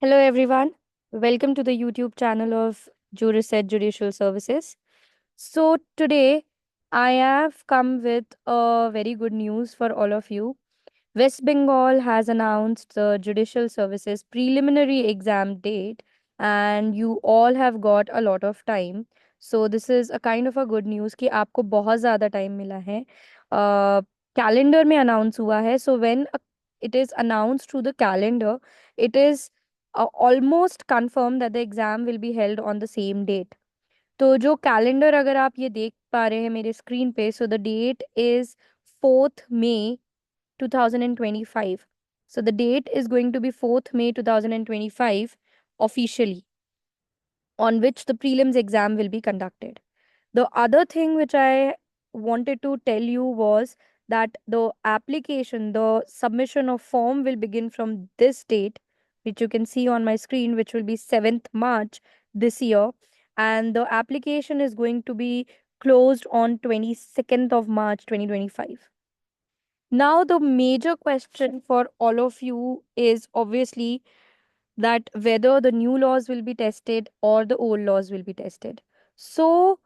Hello, everyone. Welcome to the YouTube channel of Juriset Judicial Services. So, today I have come with a very good news for all of you. West Bengal has announced the Judicial Services preliminary exam date, and you all have got a lot of time. So, this is a kind of a good news कि आपको बहुत ज़्यादा time मिला है. Calendar में announce हुआ है. So, when it is announced through the calendar, it is almost confirmed that the exam will be held on the same date. तो जो कैलेंडर अगर आप ये देख पा रहे हैं मेरे स्क्रीन पे, so the date is 4th May 2025. So the date is going to be 4th May 2025 officially, on which the prelims exam will be conducted. The other thing which I wanted to tell you was that the application, the submission of form will begin from this date, which you can see on my screen, which will be 7th March this year. And the application is going to be closed on 22nd of March 2025. Now, the major question for all of you is obviously that whether the new laws will be tested or the old laws will be tested. So,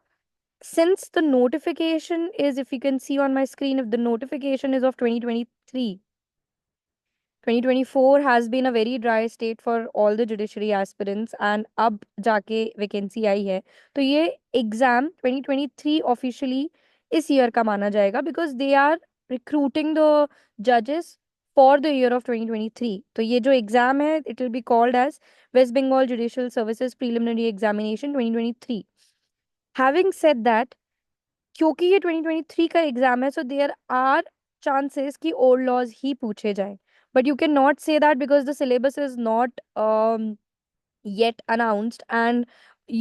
since the notification is, if you can see on my screen, if the notification is of 2023, 2024 has been a very dry state for all the judiciary aspirants, and अब जाके vacancy आई है तो ये exam 2023 officially इस year का माना जाएगा because they are recruiting the जजेस फॉर द ईयर ऑफ 2023. तो ये जो एग्जाम है it will be called as West Bengal judicial services preliminary examination 2023. Having said that, क्योंकि ये 2023 का एग्जाम है, सो देयर आर चांसेस कि ओल्ड लॉज ही पूछे जाए. But you can not say that because the syllabus is not yet announced, and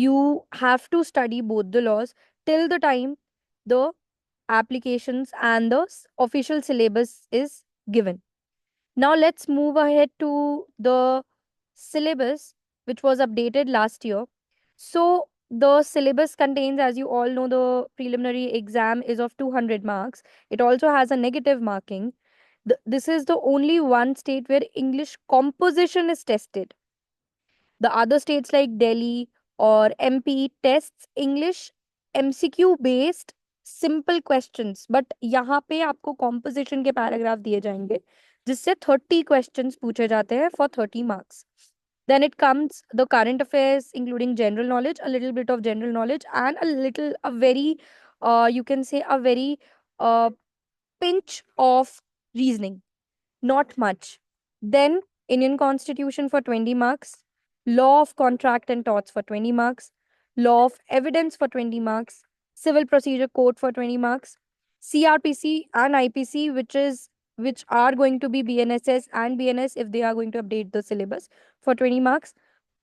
you have to study both the laws till the time the applications and the official syllabus is given. Now let's move ahead to the syllabus, which was updated last year. So the syllabus contains, as you all know, the preliminary exam is of 200 marks. It also has a negative marking. This is the only one state where English composition is tested. The other states like Delhi or MP tests English MCQ based simple questions, but यहाँ पे आपको composition के paragraph दिए जाएंगे जिससे 30 questions पूछे जाते हैं for 30 marks. Then it comes the current affairs, including general knowledge, a little bit of general knowledge, and a very, you can say, a very uh, pinch of reasoning, not much. Then Indian Constitution for 20 marks, Law of Contract and Torts for 20 marks, Law of Evidence for 20 marks, Civil Procedure Code for 20 marks, CRPC and IPC, which are going to be BNSS and BNS if they are going to update the syllabus for 20 marks,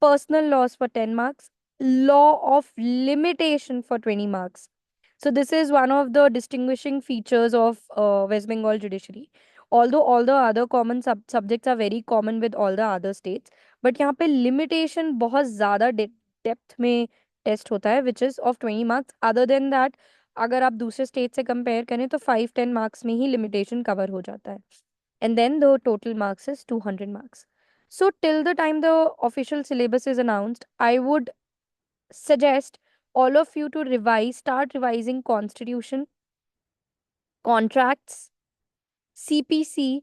personal laws for 10 marks, law of limitation for 20 marks. So this is one of the distinguishing features of West Bengal judiciary. Although all the other common subjects are very common with all the other states, but यहाँ पे limitation बहुत ज़्यादा depth में test होता है which is of 20 marks. Other than that, अगर आप दूसरे स्टेट से कंपेयर करें तो 5-10 marks में ही limitation कवर हो जाता है. And then the total marks is 200 marks. So till the time the official syllabus is announced, I would suggest all of you to start revising constitution, contracts, CPC,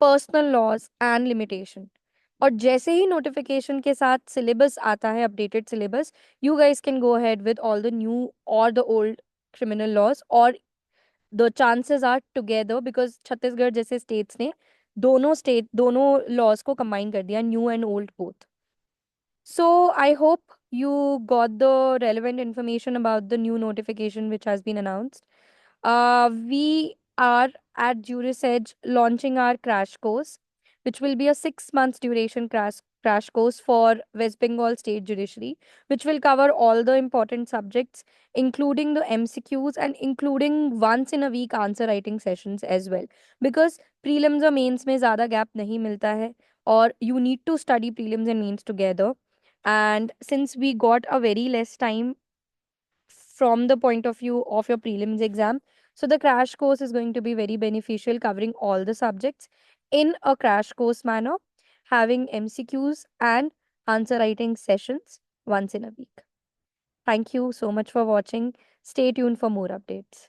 personal laws and limitation. और जैसे ही notification के साथ syllabus आता है, updated syllabus, you guys can go ahead with all the new और the old criminal laws, और the chances are together because Chhattisgarh जैसे स्टेट्स ने दोनों लॉज को कंबाइन कर दिया, new and old both. So I hope you got the relevant information about the new notification which has been announced. We are at Juris Edge launching our crash course, which will be a 6 months duration crash course for West Bengal State Judiciary, which will cover all the important subjects, including the MCQs and including once in a week answer writing sessions as well. Because prelims और mains में ज़्यादा gap नहीं मिलता है, और you need to study prelims and mains together. And since we got a very less time from the point of view of your prelims exam, so the crash course is going to be very beneficial, covering all the subjects in a crash course manner. having MCQs and answer writing sessions once in a week. Thank you so much for watching. Stay tuned for more updates.